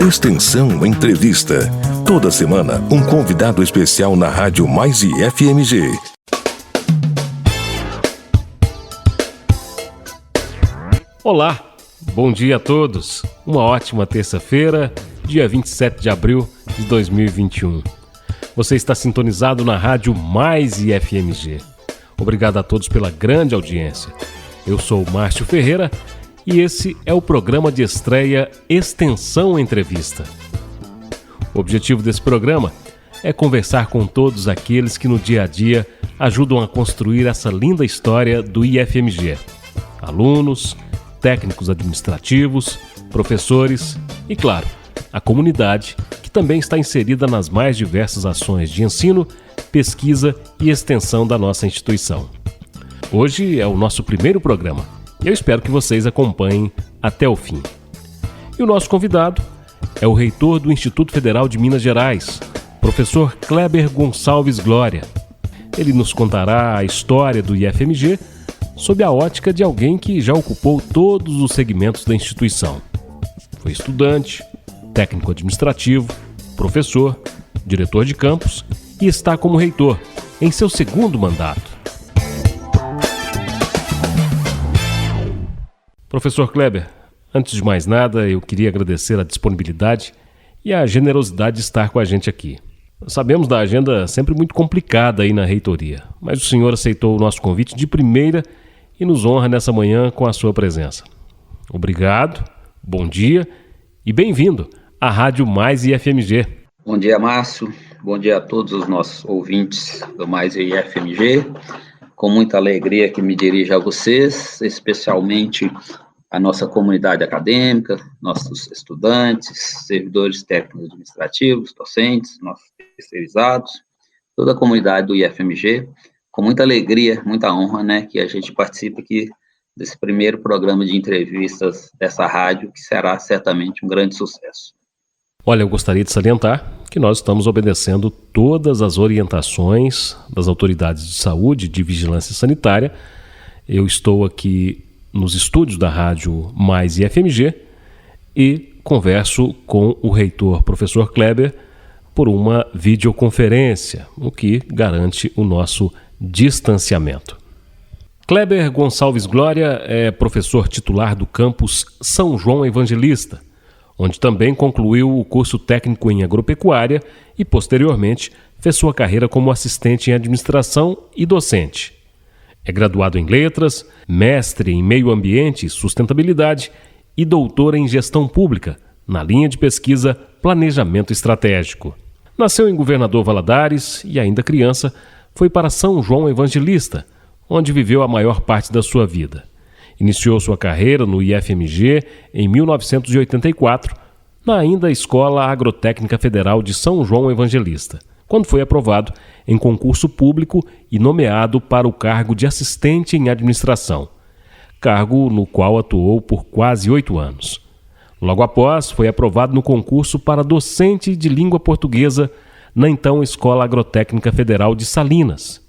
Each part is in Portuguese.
Extensão Entrevista. Toda semana, um convidado especial na Rádio Mais e FMG. Olá, bom dia a todos. Uma ótima terça-feira, dia 27 de abril de 2021. Você está sintonizado na Rádio Mais e FMG. Obrigado a todos pela grande audiência. Eu sou o Márcio Ferreira e esse é o programa de estreia Extensão Entrevista. O objetivo desse programa é conversar com todos aqueles que no dia a dia ajudam a construir essa linda história do IFMG. Alunos, técnicos administrativos, professores e, claro, a comunidade que também está inserida nas mais diversas ações de ensino, pesquisa e extensão da nossa instituição. Hoje é o nosso primeiro programa e eu espero que vocês acompanhem até o fim. E o nosso convidado é o reitor do Instituto Federal de Minas Gerais, professor Kleber Gonçalves Glória. Ele nos contará a história do IFMG sob a ótica de alguém que já ocupou todos os segmentos da instituição. Foi estudante, técnico administrativo, professor, diretor de campus e está como reitor em seu segundo mandato. Professor Kleber, antes de mais nada, eu queria agradecer a disponibilidade e a generosidade de estar com a gente aqui. Sabemos da agenda sempre muito complicada aí na reitoria, mas o senhor aceitou o nosso convite de primeira e nos honra nessa manhã com a sua presença. Obrigado, bom dia e bem-vindo à Rádio Mais e FMG. Bom dia, Márcio. Bom dia a todos os nossos ouvintes do Mais e FMG. Com muita alegria que me dirijo a vocês, especialmente a nossa comunidade acadêmica, nossos estudantes, servidores técnicos administrativos, docentes, nossos terceirizados, toda a comunidade do IFMG. Com muita alegria, muita honra, né, que a gente participe aqui desse primeiro programa de entrevistas dessa rádio, que será certamente um grande sucesso. Olha, eu gostaria de salientar que nós estamos obedecendo todas as orientações das autoridades de saúde e de vigilância sanitária. Eu estou aqui nos estúdios da Rádio Mais e FMG e converso com o reitor, professor Kleber, por uma videoconferência, o que garante o nosso distanciamento. Kleber Gonçalves Glória é professor titular do campus São João Evangelista, onde também concluiu o curso técnico em agropecuária e, posteriormente, fez sua carreira como assistente em administração e docente. É graduado em letras, mestre em meio ambiente e sustentabilidade e doutor em gestão pública, na linha de pesquisa Planejamento Estratégico. Nasceu em Governador Valadares e, ainda criança, foi para São João Evangelista, onde viveu a maior parte da sua vida. Iniciou sua carreira no IFMG em 1984, na ainda Escola Agrotécnica Federal de São João Evangelista, quando foi aprovado em concurso público e nomeado para o cargo de assistente em administração, cargo no qual atuou por quase 8 anos. Logo após, foi aprovado no concurso para docente de língua portuguesa na então Escola Agrotécnica Federal de Salinas.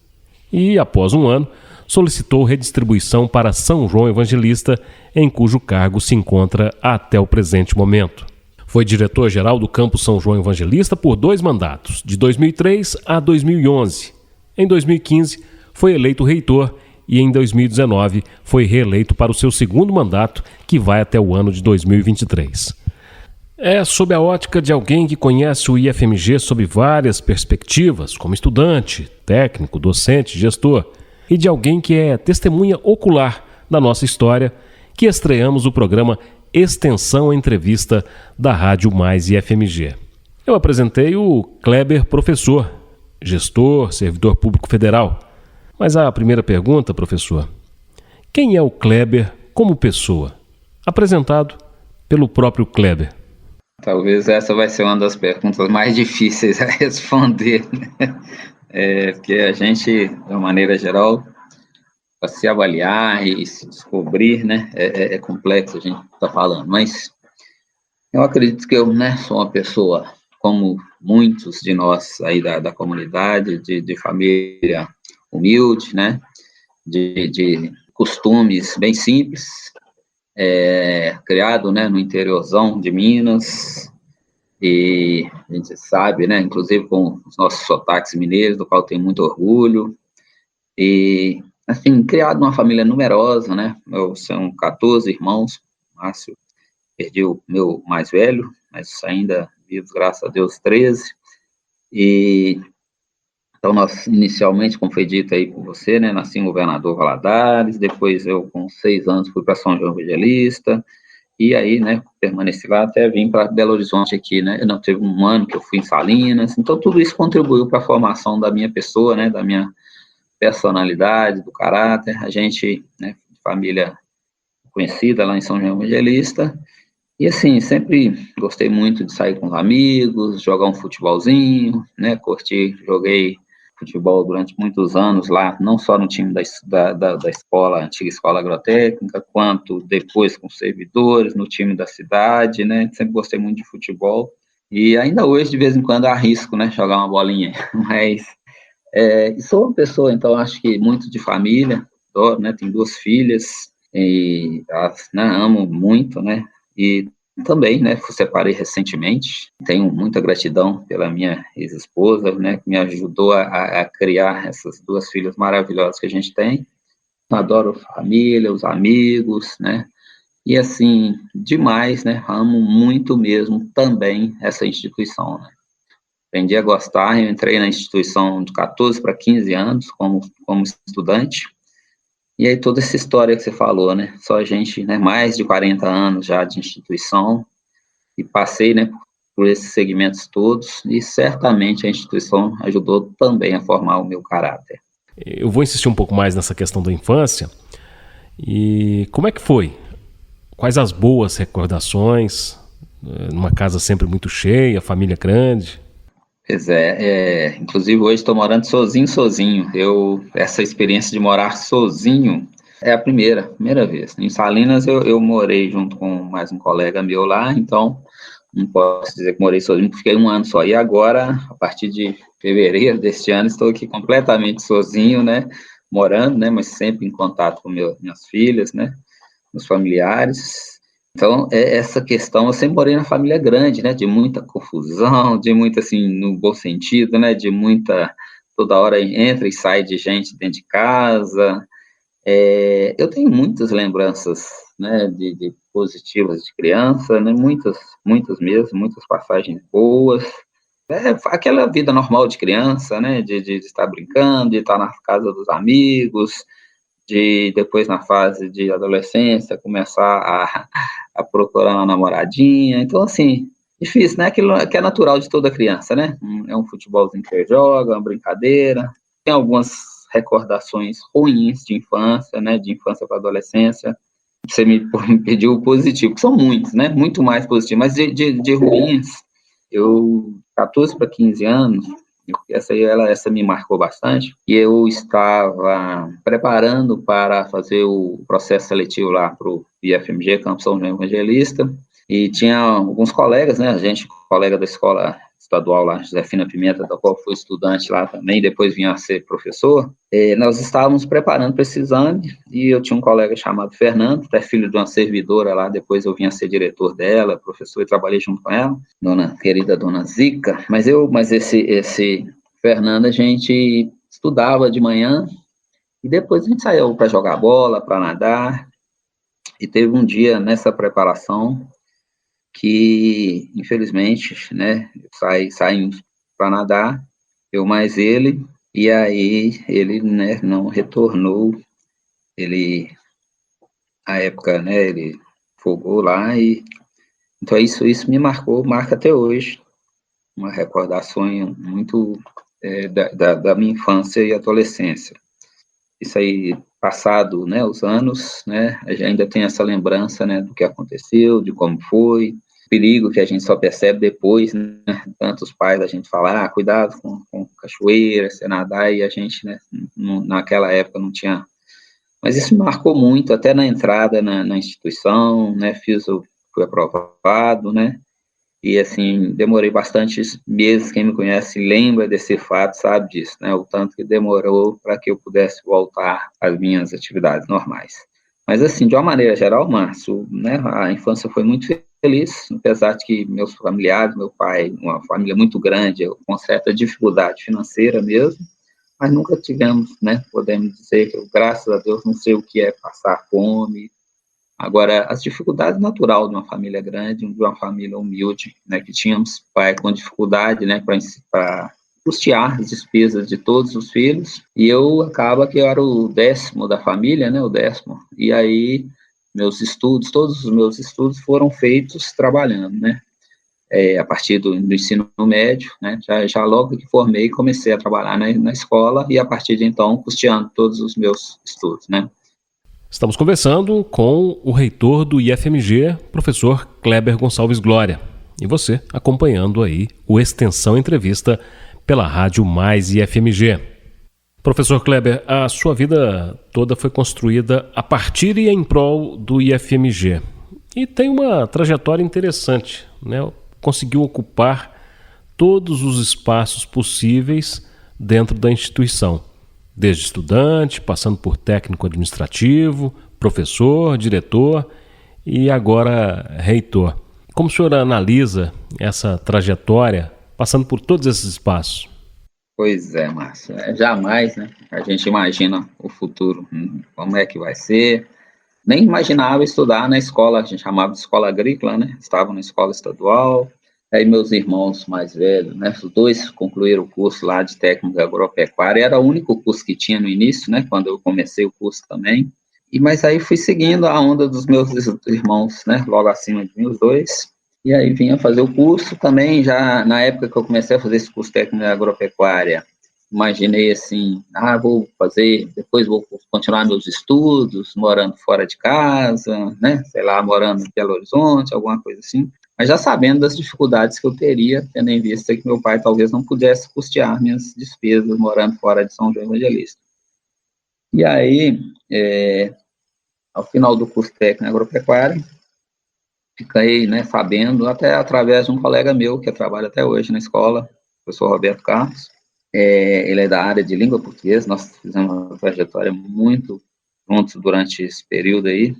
E, após um ano, solicitou redistribuição para São João Evangelista, em cujo cargo se encontra até o presente momento. Foi diretor-geral do campus São João Evangelista por 2 mandatos, de 2003 a 2011. Em 2015, foi eleito reitor e em 2019 foi reeleito para o seu segundo mandato, que vai até o ano de 2023. É sob a ótica de alguém que conhece o IFMG sob várias perspectivas, como estudante, técnico, docente, gestor, e de alguém que é testemunha ocular da nossa história, que estreamos o programa Extensão Entrevista da Rádio Mais e FMG. Eu apresentei o Kleber professor, gestor, servidor público federal. Mas a primeira pergunta, professor, quem é o Kleber como pessoa? Apresentado pelo próprio Kleber. Talvez essa vai ser uma das perguntas mais difíceis a responder, né? Porque a gente, de uma maneira geral, para se avaliar e se descobrir, né, é complexo a gente está falando, mas eu acredito que eu, né, sou uma pessoa, como muitos de nós aí da comunidade, de família humilde, né, de costumes bem simples, criado, né, no interiorzão de Minas, e a gente sabe, né, inclusive com os nossos sotaques mineiros, do qual tenho muito orgulho, e, assim, criado numa família numerosa, né, são 14 irmãos, Márcio perdi o meu mais velho, mas ainda vivos, graças a Deus, 13, e então nós inicialmente, como foi dito aí por você, né, nasci em Governador Valadares, depois eu com 6 anos fui para São João Evangelista, e aí, né, permaneci lá até vim para Belo Horizonte aqui, né, não, teve um ano que eu fui em Salinas, então tudo isso contribuiu para a formação da minha pessoa, né, da minha personalidade, do caráter, a gente, né, família conhecida lá em São João Evangelista, e assim, sempre gostei muito de sair com os amigos, jogar um futebolzinho, né, joguei futebol durante muitos anos lá, não só no time da escola, antiga escola agrotécnica, quanto depois com servidores, no time da cidade, né, sempre gostei muito de futebol, e ainda hoje, de vez em quando, arrisco, né, jogar uma bolinha, mas sou uma pessoa, então, acho que muito de família, adoro, né, tenho 2 filhas, e elas, né, amo muito, né, e também, né, separei recentemente, tenho muita gratidão pela minha ex-esposa, né, que me ajudou a criar essas 2 filhas maravilhosas que a gente tem, adoro a família, os amigos, né, e assim, demais, né, amo muito mesmo também essa instituição, né. Aprendi a gostar, eu entrei na instituição de 14 para 15 anos como estudante, e aí toda essa história que você falou, né, só a gente, né, mais de 40 anos já de instituição, e passei, né, por esses segmentos todos, e certamente a instituição ajudou também a formar o meu caráter. Eu vou insistir um pouco mais nessa questão da infância. E como é que foi? Quais as boas recordações? Numa casa sempre muito cheia, família grande? Pois inclusive hoje estou morando sozinho. Essa experiência de morar sozinho é a primeira vez. Em Salinas eu morei junto com mais um colega meu lá, então não posso dizer que morei sozinho, porque fiquei 1 ano só. E agora, a partir de fevereiro deste ano, estou aqui completamente sozinho, né, morando, né, mas sempre em contato com minhas filhas, né, meus familiares. Então, essa questão, eu sempre morei na família grande, né, de muita confusão, de muita, assim, no bom sentido, né, de muita, toda hora entra e sai de gente dentro de casa. Eu tenho muitas lembranças, né, de positivas de criança, né, muitas mesmo, muitas passagens boas. Aquela vida normal de criança, né, de estar brincando, de estar na casa dos amigos, de depois na fase de adolescência começar a procurar uma namoradinha. Então, assim, difícil, né? Aquilo que é natural de toda criança, né? É um futebolzinho que você joga, uma brincadeira. Tem algumas recordações ruins de infância, né? De infância para adolescência. Você me pediu o positivo, que são muitos, né? Muito mais positivo, mas de ruins, eu, 14 para 15 anos, essa me marcou bastante, e eu estava preparando para fazer o processo seletivo lá para o IFMG, Campo São João Evangelista, e tinha alguns colegas, né, colega da escola estadual lá, Josefina Pimenta, da qual fui estudante lá também, depois vinha a ser professor, nós estávamos preparando para esse exame, e eu tinha um colega chamado Fernando, até filho de uma servidora lá, depois eu vinha a ser diretor dela, professor, e trabalhei junto com ela, querida dona Zica, mas esse Fernando, a gente estudava de manhã, e depois a gente saiu para jogar bola, para nadar, e teve um dia nessa preparação que, infelizmente, né, saímos para nadar, eu mais ele, e aí ele, né, não retornou, na época, né, ele afogou lá, e então isso me marca até hoje, uma recordação muito da minha infância e adolescência. Isso aí, passado, né, os anos, né, a gente ainda tem essa lembrança, né, do que aconteceu, de como foi, perigo que a gente só percebe depois, né, tantos pais a gente falar, cuidado com cachoeira, se nadar, e a gente, né, naquela época não tinha, mas isso me marcou muito, até na entrada na instituição, né, fui aprovado, né, e assim, demorei bastantes meses, quem me conhece lembra desse fato, sabe disso, né, o tanto que demorou para que eu pudesse voltar às minhas atividades normais. Mas assim, de uma maneira geral, Márcio, né, a infância foi muito feliz, apesar de que meus familiares, meu pai, uma família muito grande, com certa dificuldade financeira mesmo, mas nunca tivemos, né, podemos dizer que eu, graças a Deus, não sei o que é passar fome. Agora, as dificuldades natural de uma família grande, de uma família humilde, né, que tínhamos pai com dificuldade, né, para custear as despesas de todos os filhos, e eu acaba que eu era o 10º da família, né, o 10º, e aí meus estudos, todos os meus estudos foram feitos trabalhando, né, a partir do ensino médio, né, já logo que formei, comecei a trabalhar na escola, e a partir de então, custeando todos os meus estudos, né. Estamos conversando com o reitor do IFMG, professor Kleber Gonçalves Glória, e você acompanhando aí o Extensão Entrevista pela Rádio Mais IFMG. Professor Kleber, a sua vida toda foi construída a partir e em prol do IFMG. E tem uma trajetória interessante, né? Conseguiu ocupar todos os espaços possíveis dentro da instituição, desde estudante, passando por técnico administrativo, professor, diretor e agora reitor. Como o senhor analisa essa trajetória, passando por todos esses espaços? Pois é, Márcio, jamais, né, a gente imagina o futuro, como é que vai ser. Nem imaginava estudar na escola, a gente chamava de escola agrícola, né, estava na escola estadual. Aí meus irmãos mais velhos, né, os dois concluíram o curso lá de técnico agropecuária, era o único curso que tinha no início, né, quando eu comecei o curso também. Mas aí fui seguindo a onda dos meus irmãos, né, logo acima de mim, os dois. E aí vinha fazer o curso também, já na época que eu comecei a fazer esse curso técnico em agropecuária, imaginei assim, vou fazer, depois vou continuar meus estudos, morando fora de casa, né, sei lá, morando em Belo Horizonte, alguma coisa assim, mas já sabendo das dificuldades que eu teria, tendo em vista que meu pai talvez não pudesse custear minhas despesas morando fora de São João Evangelista. E aí, ao final do curso técnico em agropecuária, fiquei, né, sabendo, até através de um colega meu, que trabalha até hoje na escola, o professor Roberto Carlos. Ele é da área de língua portuguesa, nós fizemos uma trajetória muito juntos durante esse período aí,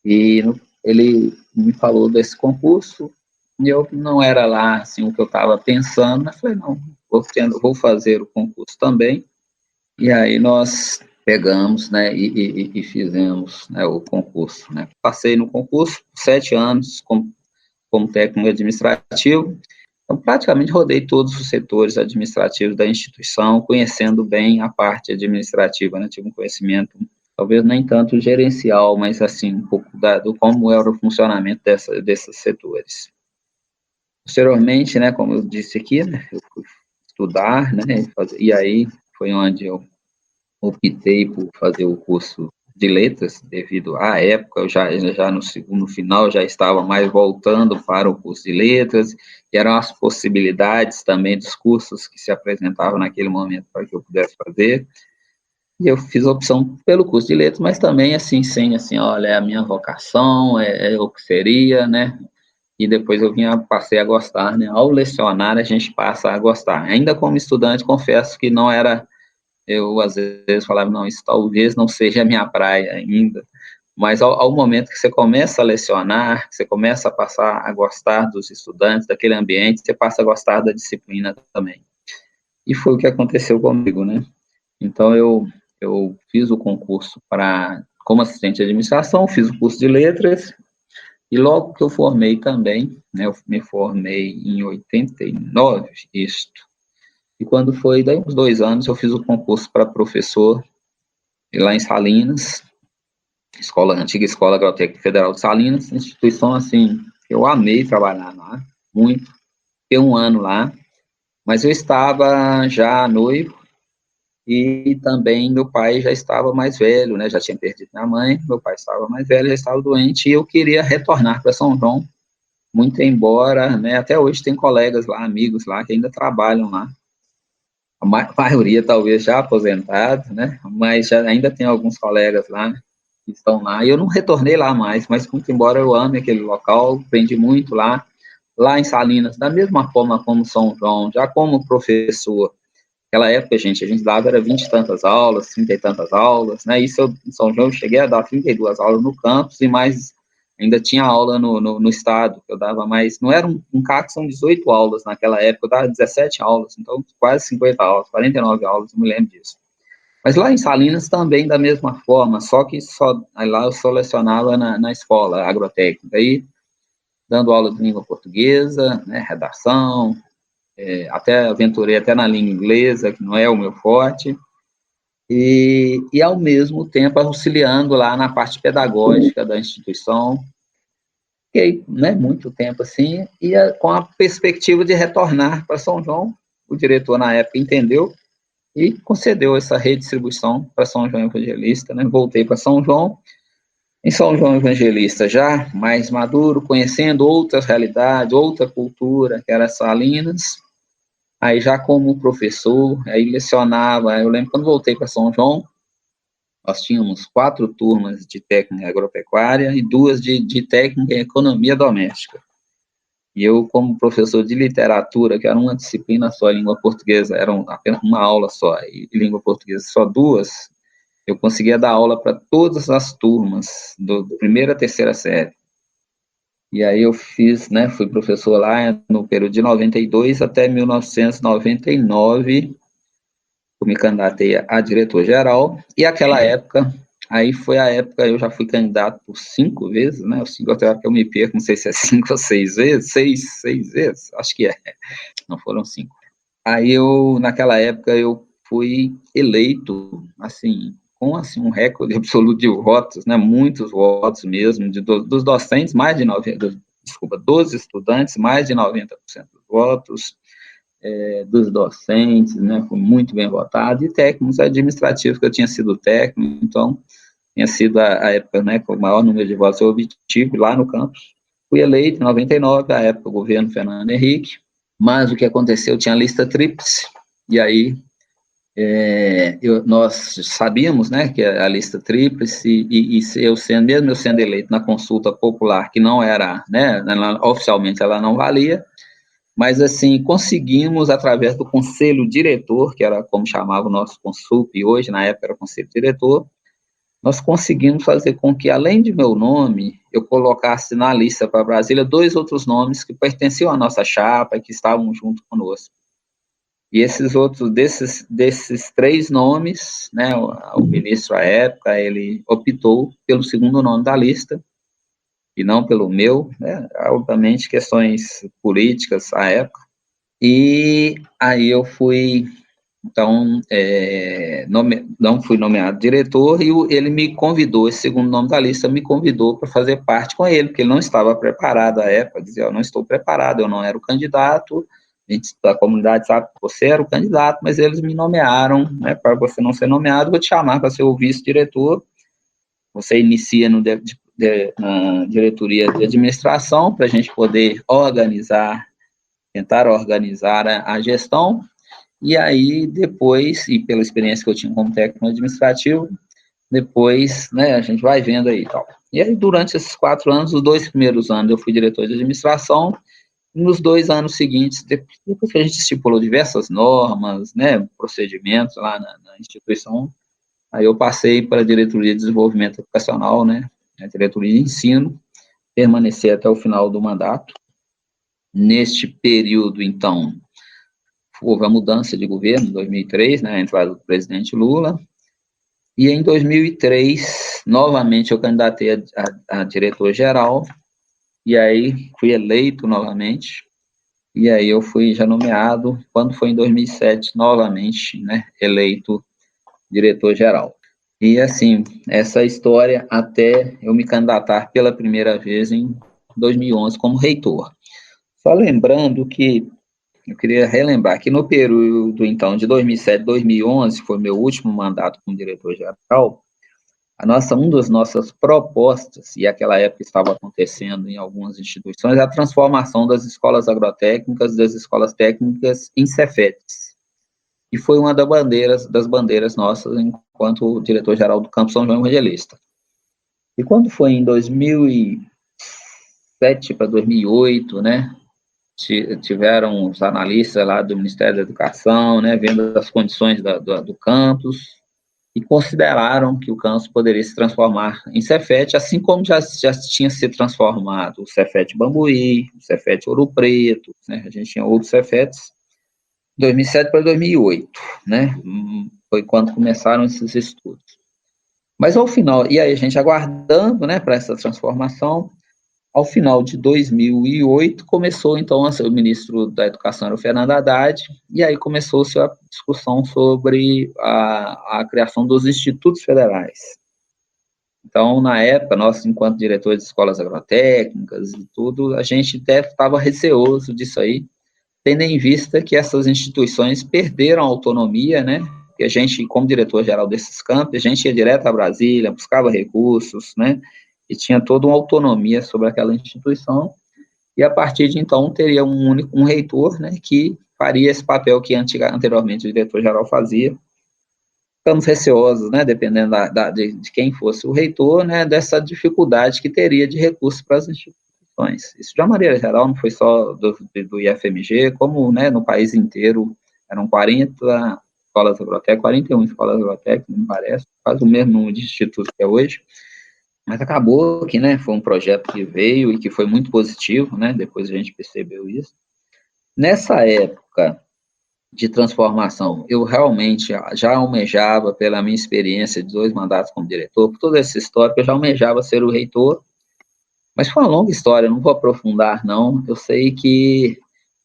e ele me falou desse concurso, e eu não era lá, assim, o que eu estava pensando, mas falei, não, vou fazer o concurso também, e aí nós pegamos, né, e fizemos, né, o concurso, né. Passei no concurso 7 anos como técnico administrativo, então praticamente rodei todos os setores administrativos da instituição, conhecendo bem a parte administrativa, né, tive um conhecimento, talvez nem tanto gerencial, mas assim, um pouco do como era o funcionamento desses setores. Posteriormente, né, como eu disse aqui, né, eu fui estudar, né, e aí foi onde eu optei por fazer o curso de letras, devido à época, eu já no final já estava mais voltando para o curso de letras, que eram as possibilidades também dos cursos que se apresentavam naquele momento para que eu pudesse fazer, e eu fiz a opção pelo curso de letras, mas também assim, sem assim, olha, é a minha vocação, é o que seria, né, e depois passei a gostar, né, ao lecionar a gente passa a gostar, ainda como estudante, confesso que não era. Eu, às vezes, falava, não, isso talvez não seja a minha praia ainda, mas ao momento que você começa a lecionar, que você começa a passar a gostar dos estudantes, daquele ambiente, você passa a gostar da disciplina também. E foi o que aconteceu comigo, né? Então, eu fiz o concurso como assistente de administração, fiz o curso de letras, e logo que eu formei também, né, eu me formei em 89, e quando foi, daí uns 2 anos, eu fiz o concurso para professor lá em Salinas, antiga Escola Agrotécnica Federal de Salinas, instituição, assim, eu amei trabalhar lá, muito, fiquei 1 ano lá, mas eu estava já noivo, e também meu pai já estava mais velho, né, já tinha perdido minha mãe, meu pai estava mais velho, já estava doente, e eu queria retornar para São João, muito embora, né, até hoje tem colegas lá, amigos lá, que ainda trabalham lá, a maioria talvez já aposentados, né, mas ainda tem alguns colegas lá que estão lá, e eu não retornei lá mais, mas muito embora eu ame aquele local, aprendi muito lá em Salinas, da mesma forma como São João, já como professor, naquela época, a gente dava, era 20 e tantas aulas, 30 e tantas aulas, né, isso em São João eu cheguei a dar 32 aulas no campus, e mais, ainda tinha aula no estado, eu dava mais, não era um CAC, são 18 aulas naquela época, eu dava 17 aulas, então quase 50 aulas, 49 aulas, eu me lembro disso. Mas lá em Salinas também da mesma forma, só que lá eu só lecionava na escola agrotécnica, aí dando aula de língua portuguesa, né, redação, até aventurei até na língua inglesa, que não é o meu forte, e ao mesmo tempo auxiliando lá na parte pedagógica da instituição. Fiquei, né, muito tempo assim, e com a perspectiva de retornar para São João. O diretor na época entendeu e concedeu essa redistribuição para São João Evangelista, né? Voltei para São João. Em São João Evangelista já mais maduro, conhecendo outras realidades, outra cultura, que era Salinas. Aí já como professor, aí lecionava. Eu lembro quando voltei para São João, nós tínhamos 4 turmas de técnica agropecuária e 2 de técnica em economia doméstica. E eu, como professor de literatura, que era uma disciplina só, língua portuguesa, era apenas uma aula só, e língua portuguesa só 2, eu conseguia dar aula para todas as turmas, do primeira à terceira série. E aí eu fiz, né, fui professor lá no período de 92 até 1999, eu me candidatei a diretor-geral, e aquela época, aí foi a época, eu já fui candidato por 5 vezes, né, até que eu me perco, não sei se é 5 ou 6 vezes, 6 vezes, acho que não foram 5. Aí naquela época, eu fui eleito, assim, com assim, um recorde absoluto de votos, né, muitos votos mesmo, dos docentes, mais de 90%, dos estudantes, mais de 90% dos votos, dos docentes, né, foi muito bem votado, e técnicos administrativos, que eu tinha sido técnico, então, tinha sido a época, né, com o maior número de votos eu obtive lá no campus. Fui eleito em 99, a época do governo Fernando Henrique, mas o que aconteceu, tinha a lista tríplice, e aí nós sabíamos, né, que a lista tríplice, e mesmo eu sendo eleito na consulta popular, que não era, né, oficialmente ela não valia, mas, assim, conseguimos, através do conselho diretor, que era como chamava o nosso consulp, e hoje, na época, era o conselho diretor, nós conseguimos fazer com que, além de meu nome, eu colocasse na lista para Brasília 2 outros nomes que pertenciam à nossa chapa e que estavam junto conosco. E esses outros, desses 3 nomes, né, o ministro, à época, ele optou pelo segundo nome da lista, e não pelo meu, né, obviamente questões políticas à época, e aí eu fui, então, não fui nomeado diretor, e ele me convidou, esse segundo nome da lista me convidou para fazer parte com ele, porque ele não estava preparado à época, dizia, eu não estou preparado, eu não era o candidato, a gente da comunidade sabe que você era o candidato, mas eles me nomearam, né, para você não ser nomeado, vou te chamar para ser o vice-diretor, você inicia na diretoria de administração, para a gente poder tentar organizar a gestão, e aí depois, e pela experiência que eu tinha como técnico administrativo, depois, né, a gente vai vendo aí e tal. E aí, durante esses 4 anos, os 2 primeiros anos eu fui diretor de administração, e nos 2 anos seguintes, depois que a gente estipulou diversas normas, né, procedimentos lá na instituição, aí eu passei para a diretoria de desenvolvimento educacional, né, a diretoria de ensino, permaneci até o final do mandato. Neste período, então, houve a mudança de governo, em 2003, né, a entrada do presidente Lula, e em 2003, novamente, eu candidatei a diretor-geral, e aí fui eleito novamente, e aí eu fui já nomeado, quando foi em 2007, novamente, né, eleito diretor-geral. E, assim, essa história até eu me candidatar pela primeira vez em 2011 como reitor. Só lembrando que, eu queria relembrar que no período, então, de 2007 a 2011, foi meu último mandato como diretor-geral, uma das nossas propostas, e aquela época estava acontecendo em algumas instituições, é a transformação das escolas agrotécnicas, das escolas técnicas em Cefetes. E foi uma das bandeiras nossas enquanto diretor-geral do Campo São João Evangelista. E quando foi em 2007 para 2008, né, tiveram os analistas lá do Ministério da Educação, né, vendo as condições do campus, e consideraram que o campus poderia se transformar em Cefet, assim como já tinha se transformado o Cefet Bambuí, o Cefet Ouro Preto, né? A gente tinha outros Cefetes, 2007 para 2008, né? Foi quando começaram esses estudos. Mas ao final, e aí a gente aguardando, né, para essa transformação, ao final de 2008, começou, então, o ministro da Educação era o Fernando Haddad, e aí começou-se a discussão sobre a criação dos institutos federais. Então, na época, nós, enquanto diretores de escolas agrotécnicas e tudo, a gente até estava receoso disso aí, tendo em vista que essas instituições perderam a autonomia, né? Que a gente, como diretor-geral desses campos, a gente ia direto a Brasília, buscava recursos, né? E tinha toda uma autonomia sobre aquela instituição, e a partir de então teria um reitor, né, que faria esse papel que anteriormente o diretor-geral fazia. Ficamos receosos, né, dependendo de quem fosse o reitor, né, dessa dificuldade que teria de recursos para as instituições. Isso, de uma maneira geral, não foi só do IFMG, como, né, no país inteiro, eram 40 escolas agrotécnicas, 41 escolas agrotécnicas, me parece, quase o mesmo número de institutos que é hoje. Mas acabou que, né, foi um projeto que veio e que foi muito positivo, né, depois a gente percebeu isso. Nessa época de transformação, eu realmente já almejava, pela minha experiência de 2 mandatos como diretor, por toda essa história, eu já almejava ser o reitor, mas foi uma longa história, não vou aprofundar, não. Eu sei que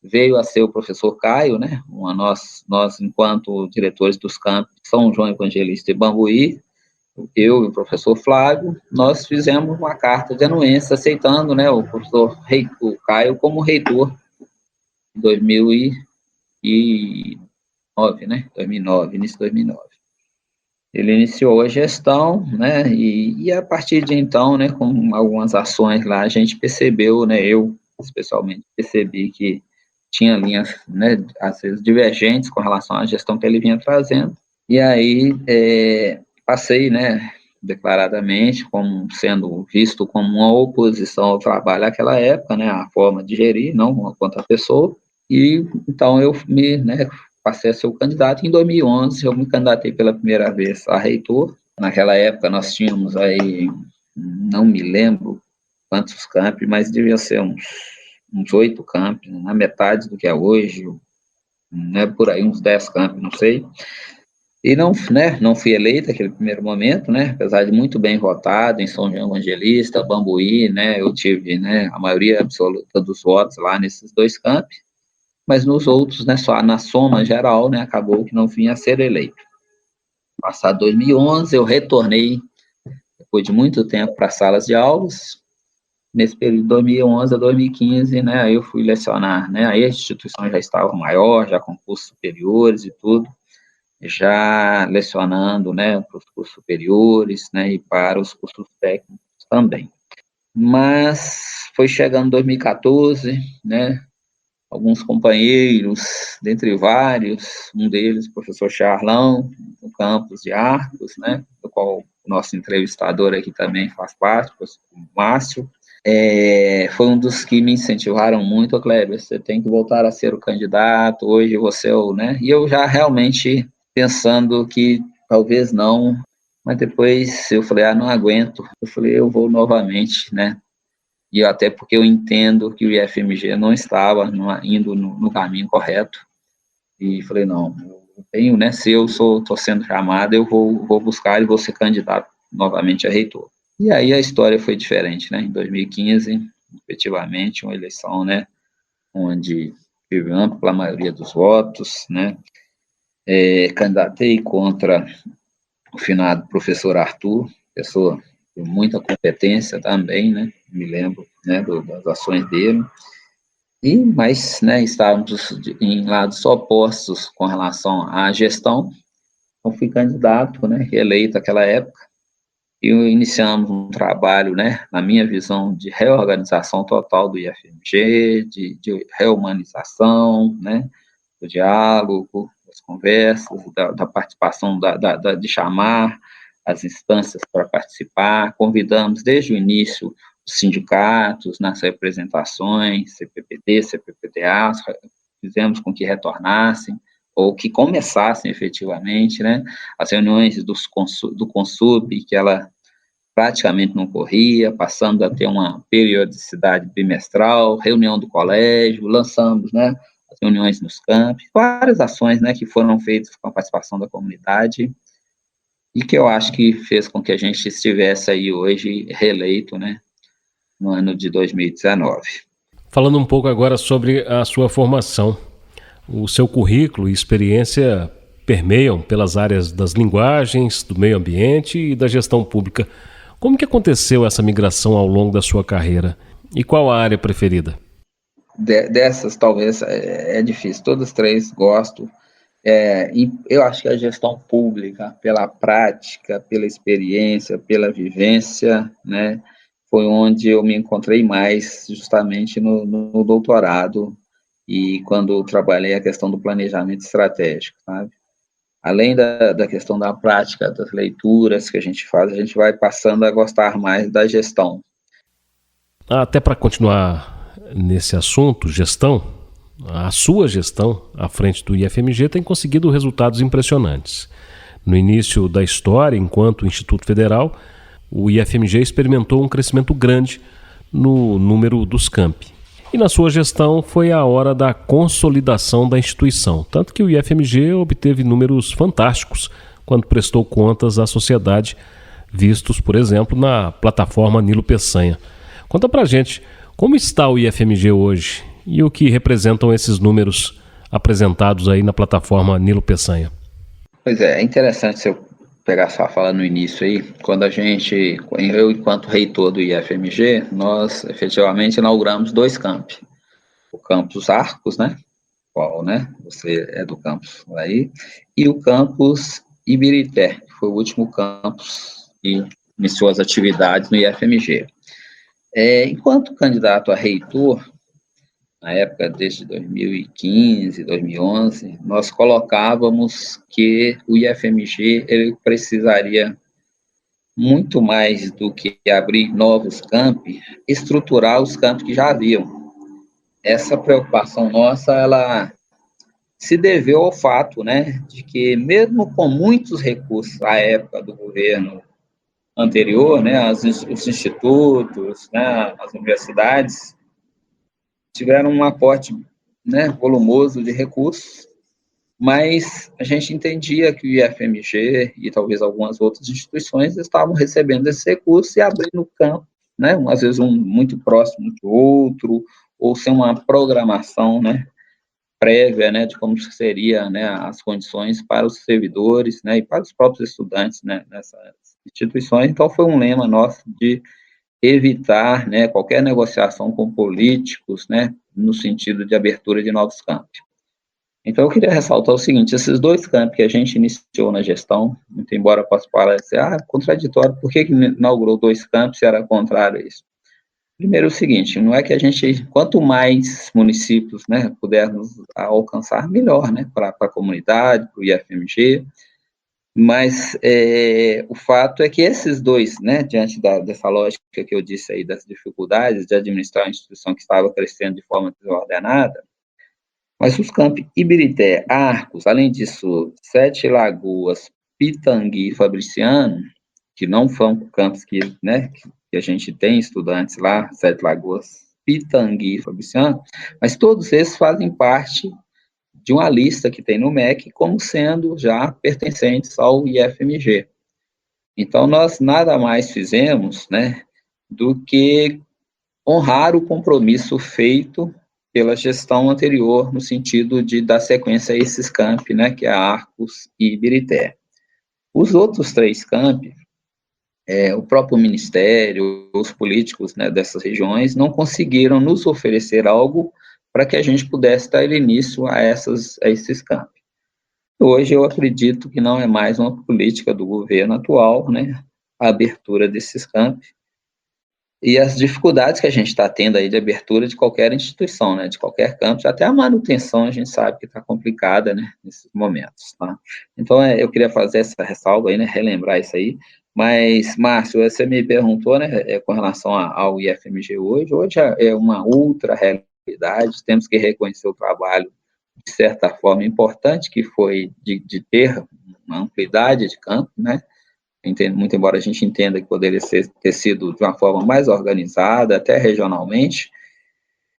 veio a ser o professor Caio, né, nós enquanto diretores dos campos São João Evangelista e Bambuí, eu e o professor Flávio, nós fizemos uma carta de anuência aceitando, né, o professor Caio como reitor em 2009, né, 2009, início de 2009. Ele iniciou a gestão, né, e a partir de então, né, com algumas ações lá, a gente percebeu, né, eu especialmente percebi que tinha linhas, né, às vezes divergentes com relação à gestão que ele vinha trazendo, e aí passei, né, declaradamente como sendo visto como uma oposição ao trabalho naquela época, né, a forma de gerir, não quanto a pessoa, e então eu passei a ser o candidato. Em 2011 eu me candidatei pela primeira vez a reitor. Naquela época nós tínhamos aí, não me lembro quantos campi, mas devia ser uns 8 campi, na metade do que é hoje, né, por aí uns 10 campi, não sei. E não fui eleito naquele primeiro momento, né, apesar de muito bem votado em São João Evangelista, Bambuí, né, eu tive, né, a maioria absoluta dos votos lá nesses 2 campi, mas nos outros, né, só na soma geral, né, acabou que não vinha a ser eleito. Passado 2011, eu retornei, depois de muito tempo, para as salas de aulas. Nesse período de 2011 a 2015, né, aí eu fui lecionar, né, aí a instituição já estava maior, já com cursos superiores e tudo, já lecionando, né, para os cursos superiores, né, e para os cursos técnicos também. Mas foi chegando 2014, né, alguns companheiros, dentre vários, um deles, o professor Charlão, do campus de Arcos, né, do qual o nosso entrevistador aqui também faz parte, o Márcio, foi um dos que me incentivaram muito. Kleber, você tem que voltar a ser o candidato, hoje você é o, né, e eu já realmente pensando que talvez não, mas depois eu falei, não aguento, eu falei, eu vou novamente, né, e até porque eu entendo que o IFMG não estava indo no caminho correto, e falei, não, eu tenho, né, se eu estou sendo chamado, eu vou buscar e vou ser candidato novamente a reitor. E aí a história foi diferente, né, em 2015, efetivamente, uma eleição, né, onde tive ampla maioria dos votos, né, candidatei contra o finado professor Arthur, pessoa de muita competência também, né, me lembro, né, das ações dele, mas, né, estávamos em lados opostos com relação à gestão, então fui candidato, né, reeleito naquela época, e iniciamos um trabalho, né, na minha visão, de reorganização total do IFMG, de reumanização, né, do diálogo, das conversas, da participação, de chamar as instâncias para participar, convidamos desde o início os sindicatos nas representações, CPPD, CPPDA, fizemos com que retornassem, ou que começassem efetivamente, né, as reuniões do Consub, que ela praticamente não corria, passando a ter uma periodicidade bimestral, reunião do colégio, lançamos, né, as reuniões nos campos, várias ações, né, que foram feitas com a participação da comunidade, e que eu acho que fez com que a gente estivesse aí hoje reeleito, né, no ano de 2019. Falando um pouco agora sobre a sua formação, o seu currículo e experiência permeiam pelas áreas das linguagens, do meio ambiente e da gestão pública. Como que aconteceu essa migração ao longo da sua carreira? E qual a área preferida? Dessas, talvez, é difícil. Todas três gosto. E eu acho que a gestão pública, pela prática, pela experiência, pela vivência, né, foi onde eu me encontrei mais, justamente no doutorado, e quando trabalhei a questão do planejamento estratégico, sabe? Além da questão da prática, das leituras que a gente faz, a gente vai passando a gostar mais da gestão. Até para continuar nesse assunto, gestão, a sua gestão à frente do IFMG tem conseguido resultados impressionantes. No início da história, enquanto Instituto Federal, o IFMG experimentou um crescimento grande no número dos campi. E na sua gestão foi a hora da consolidação da instituição, tanto que o IFMG obteve números fantásticos quando prestou contas à sociedade, vistos, por exemplo, na plataforma Nilo Peçanha. Conta pra gente, como está o IFMG hoje e o que representam esses números apresentados aí na plataforma Nilo Peçanha? Pois é interessante se eu pegar sua fala no início aí, quando eu enquanto reitor do IFMG, nós efetivamente inauguramos 2 campi. O campus Arcos, né, qual, né, você é do campus aí, e o campus Ibirité, que foi o último campus que iniciou as atividades no IFMG. Enquanto candidato a reitor, na época desde 2015, 2011, nós colocávamos que o IFMG ele precisaria muito mais do que abrir novos campi, estruturar os campos que já haviam. Essa preocupação nossa, ela se deveu ao fato, né, de que mesmo com muitos recursos à época do governo anterior, né, os institutos, né, as universidades tiveram um aporte, né, volumoso de recursos, mas a gente entendia que o IFMG e talvez algumas outras instituições estavam recebendo esses recursos e abrindo o campo, né, às vezes um muito próximo do outro, ou sem uma programação, né, prévia, né, de como seria, né, as condições para os servidores, né, e para os próprios estudantes, né, nessas instituições. Então foi um lema nosso de evitar, né, qualquer negociação com políticos, né, no sentido de abertura de novos campos. Então, eu queria ressaltar o seguinte, esses 2 campos que a gente iniciou na gestão, muito embora possa parecer, contraditório, por que inaugurou 2 campos se era contrário a isso? Primeiro, o seguinte, não é que a gente, quanto mais municípios, né, pudermos alcançar, melhor, né, para a comunidade, para o IFMG, mas o fato é que esses 2, né, diante dessa lógica que eu disse aí, das dificuldades de administrar uma instituição que estava crescendo de forma desordenada, mas os campi Ibirité, Arcos, além disso, Sete Lagoas, Pitangui e Fabriciano, que não são campos que, né, que a gente tem estudantes lá, Sete Lagoas, Pitangui e Fabriciano, mas todos esses fazem parte de uma lista que tem no MEC como sendo já pertencentes ao IFMG. Então, nós nada mais fizemos, né, do que honrar o compromisso feito pela gestão anterior, no sentido de dar sequência a esses campi, né, que é Arcos e Ibirité. Os outros 3 campi, o próprio Ministério, os políticos, né, dessas regiões, não conseguiram nos oferecer algo para que a gente pudesse dar início a esses campi. Hoje eu acredito que não é mais uma política do governo atual, né, a abertura desses campi, e as dificuldades que a gente está tendo aí de abertura de qualquer instituição, né, de qualquer campus, até a manutenção a gente sabe que está complicada, né, nesses momentos, tá? Então, eu queria fazer essa ressalva aí, né, relembrar isso aí, mas, Márcio, você me perguntou, né, com relação ao IFMG hoje é uma outra realidade, temos que reconhecer o trabalho de certa forma, importante, que foi de ter uma amplitude de campo, né? Muito embora a gente entenda que poderia ter sido de uma forma mais organizada, até regionalmente,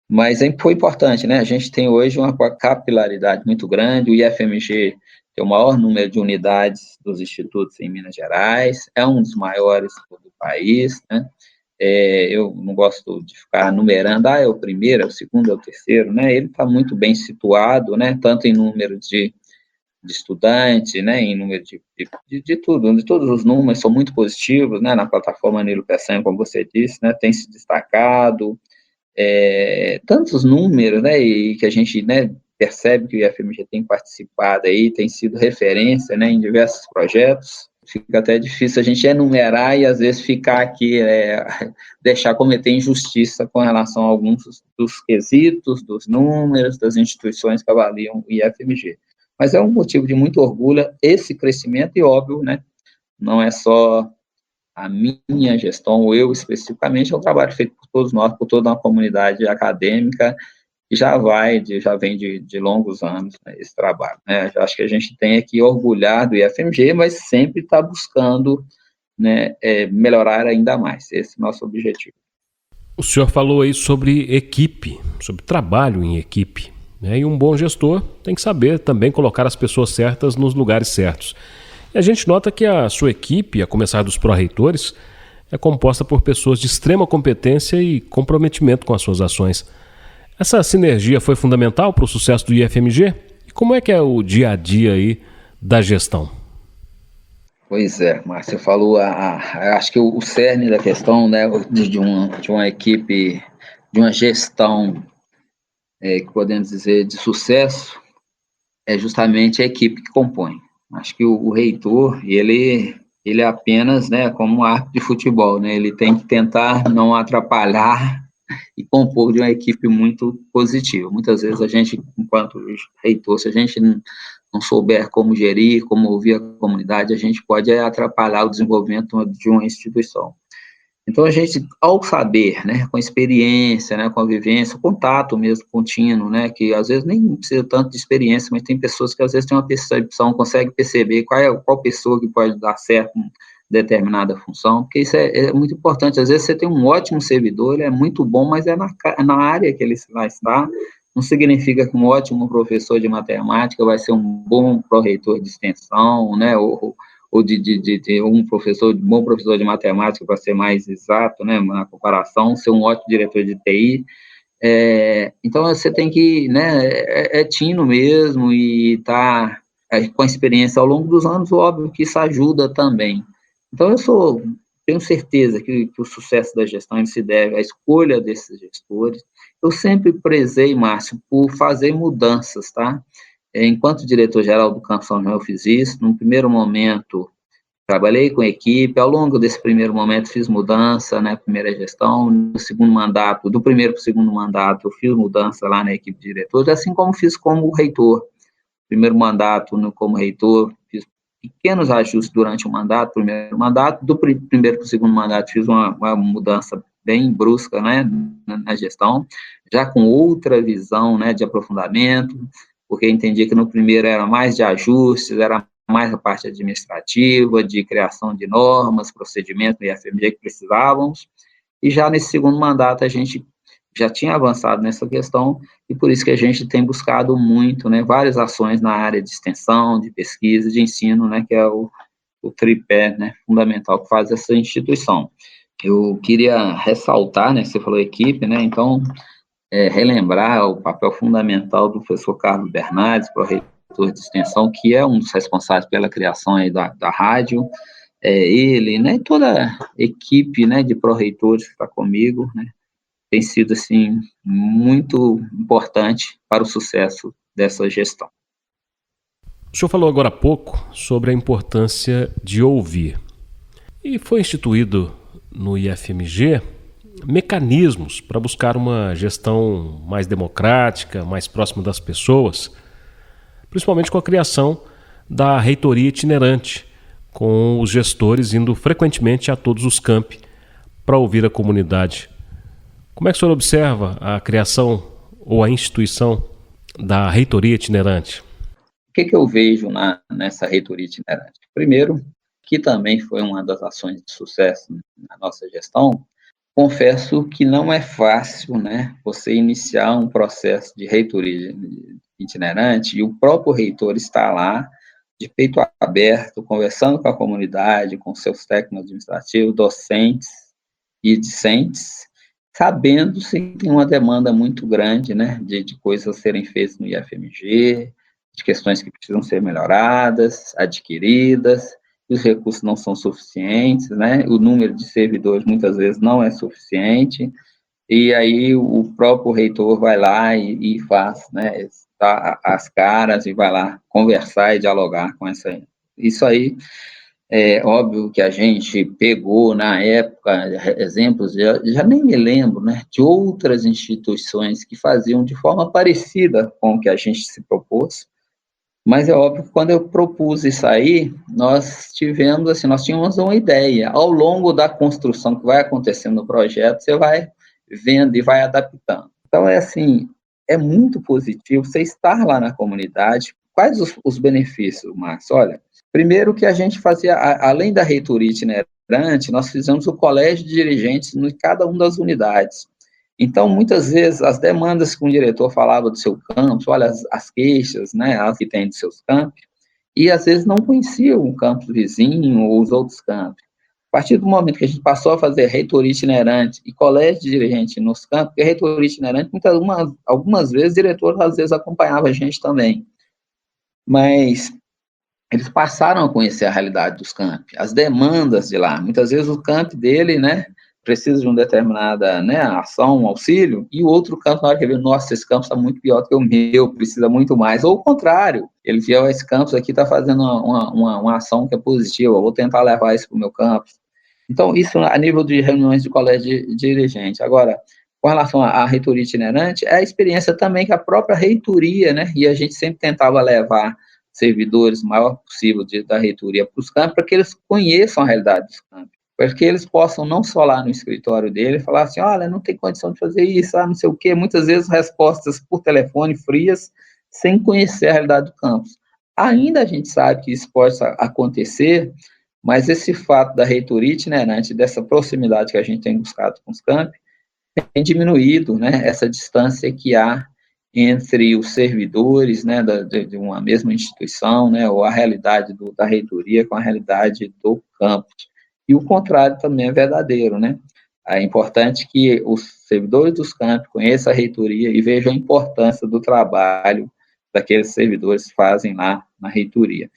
mas foi importante, né? A gente tem hoje uma capilaridade muito grande, o IFMG tem o maior número de unidades dos institutos em Minas Gerais, é um dos maiores do país, né? Eu não gosto de ficar numerando, é o primeiro, é o segundo, é o terceiro, né? Ele está muito bem situado, né? Tanto em número de estudantes, né? Em número de tudo, de todos os números são muito positivos, né? Na plataforma Nilo Peçanha, como você disse, né? Tem se destacado, tantos números, né? E que a gente, né, percebe que o IFMG tem participado aí, tem sido referência, né? Em diversos projetos. Fica até difícil a gente enumerar e, às vezes, ficar aqui, deixar cometer injustiça com relação a alguns dos quesitos, dos números, das instituições que avaliam o IFMG. Mas é um motivo de muito orgulho esse crescimento e, óbvio, né, não é só a minha gestão, ou eu especificamente, é um trabalho feito por todos nós, por toda uma comunidade acadêmica, que já vem de longos anos, né, esse trabalho, né? Eu acho que a gente tem que orgulhar do IFMG, mas sempre está buscando, né, melhorar ainda mais. Esse é o nosso objetivo. O senhor falou aí sobre equipe, sobre trabalho em equipe, né? E um bom gestor tem que saber também colocar as pessoas certas nos lugares certos. E a gente nota que a sua equipe, a começar dos pró-reitores, é composta por pessoas de extrema competência e comprometimento com as suas ações. Essa sinergia foi fundamental para o sucesso do IFMG? E como é que é o dia a dia aí da gestão? Pois é, Márcio, você falou, acho que o cerne da questão, né, de uma equipe, de uma gestão, que podemos dizer, de sucesso, é justamente a equipe que compõe. Acho que o reitor, ele é apenas, né, como um árbitro de futebol, né, ele tem que tentar não atrapalhar e compor de uma equipe muito positiva. Muitas vezes a gente, enquanto reitor, se a gente não souber como gerir, como ouvir a comunidade, a gente pode atrapalhar o desenvolvimento de uma instituição. Então, a gente, ao saber, né, com experiência, né, com a vivência, contato mesmo contínuo, né, que às vezes nem precisa tanto de experiência, mas tem pessoas que às vezes têm uma percepção, conseguem perceber qual pessoa que pode dar certo em determinada função, porque isso é muito importante. Às vezes você tem um ótimo servidor, ele é muito bom, mas é na área que ele vai estar. Não significa que um ótimo professor de matemática vai ser um bom pró-reitor de extensão, né, ou de um bom professor de matemática, para ser mais exato, né, na comparação, ser um ótimo diretor de TI. Então, você tem que, né, tino mesmo, e tá com a experiência ao longo dos anos, óbvio que isso ajuda também. Então, tenho certeza que o sucesso da gestão se deve à escolha desses gestores. Eu sempre prezei, Márcio, por fazer mudanças, tá? Enquanto diretor-geral do Campo São João, eu fiz isso. No primeiro momento, trabalhei com a equipe. Ao longo desse primeiro momento, fiz mudança, né, primeira gestão. No segundo mandato, do primeiro para o segundo mandato, eu fiz mudança lá na equipe de diretores, assim como fiz como reitor. Primeiro mandato como reitor, fiz pequenos ajustes durante o mandato, primeiro mandato. Do primeiro para o segundo mandato, fiz uma mudança bem brusca, né, na gestão, já com outra visão, né, de aprofundamento, porque entendi que no primeiro era mais de ajustes, era mais a parte administrativa, de criação de normas, procedimentos do IFMG que precisávamos, e já nesse segundo mandato a gente já tinha avançado nessa questão, e por isso que a gente tem buscado muito, né, várias ações na área de extensão, de pesquisa, de ensino, né, que é o tripé, né, fundamental que faz essa instituição. Eu queria ressaltar, né, você falou equipe, né, então, relembrar o papel fundamental do professor Carlos Bernardes, pró-reitor de extensão, que é um dos responsáveis pela criação aí da rádio, ele, né, toda a equipe, né, de pró-reitores que está comigo, né, tem sido, assim, muito importante para o sucesso dessa gestão. O senhor falou agora há pouco sobre a importância de ouvir. E foi instituído no IFMG mecanismos para buscar uma gestão mais democrática, mais próxima das pessoas, principalmente com a criação da reitoria itinerante, com os gestores indo frequentemente a todos os campi para ouvir a comunidade. Como é que o senhor observa a criação ou a instituição da reitoria itinerante? O que eu vejo nessa reitoria itinerante? Primeiro, que também foi uma das ações de sucesso na nossa gestão. Confesso que não é fácil, né, você iniciar um processo de reitoria itinerante e o próprio reitor está lá, de peito aberto, conversando com a comunidade, com seus técnicos administrativos, docentes e discentes, sabendo se tem uma demanda muito grande, né, de coisas a serem feitas no IFMG, de questões que precisam ser melhoradas, adquiridas, os recursos não são suficientes, né, o número de servidores muitas vezes não é suficiente, e aí o próprio reitor vai lá e faz, né, as caras e vai lá conversar e dialogar com essa. Isso aí é óbvio que a gente pegou na época exemplos, já nem me lembro, né, de outras instituições que faziam de forma parecida com o que a gente se propôs, mas é óbvio que quando eu propus isso aí, nós tínhamos uma ideia. Ao longo da construção que vai acontecendo no projeto, você vai vendo e vai adaptando. Então, é muito positivo você estar lá na comunidade. Quais os benefícios, Márcio? Olha, primeiro que a gente fazia, além da reitoria itinerante, nós fizemos o colégio de dirigentes em cada uma das unidades. Então, muitas vezes, as demandas que um diretor falava do seu campus, olha, as queixas, né, as que tem dos seus campos, e às vezes não conhecia o campus vizinho ou os outros campos. A partir do momento que a gente passou a fazer reitoria itinerante e colégio de dirigente nos campos, porque a reitoria itinerante, algumas vezes, o diretor às vezes acompanhava a gente também, mas eles passaram a conhecer a realidade dos campos, as demandas de lá. Muitas vezes o campo dele, né, precisa de uma determinada, né, ação, um auxílio, e o outro campo, na hora que ele vê, nossa, esse campo está muito pior do que o meu, precisa muito mais. Ou o contrário, ele vê, esse campus aqui está fazendo uma ação que é positiva, eu vou tentar levar isso para o meu campus. Então, isso a nível de reuniões de colégio de dirigente. Agora, com relação à reitoria itinerante, é a experiência também que a própria reitoria, né, e a gente sempre tentava levar servidores o maior possível da reitoria para os campos, para que eles conheçam a realidade dos campos, para que eles possam não só lá no escritório dele falar assim, olha, não tem condição de fazer isso, não sei o quê, muitas vezes respostas por telefone frias, sem conhecer a realidade do campus. Ainda a gente sabe que isso pode acontecer, mas esse fato da reitoria itinerante, dessa proximidade que a gente tem buscado com os campos, tem diminuído, né, essa distância que há entre os servidores, né, de uma mesma instituição, né, ou a realidade da reitoria com a realidade do campus. E o contrário também é verdadeiro, né? É importante que os servidores dos campos conheçam a reitoria e vejam a importância do trabalho daqueles servidores que fazem lá na reitoria.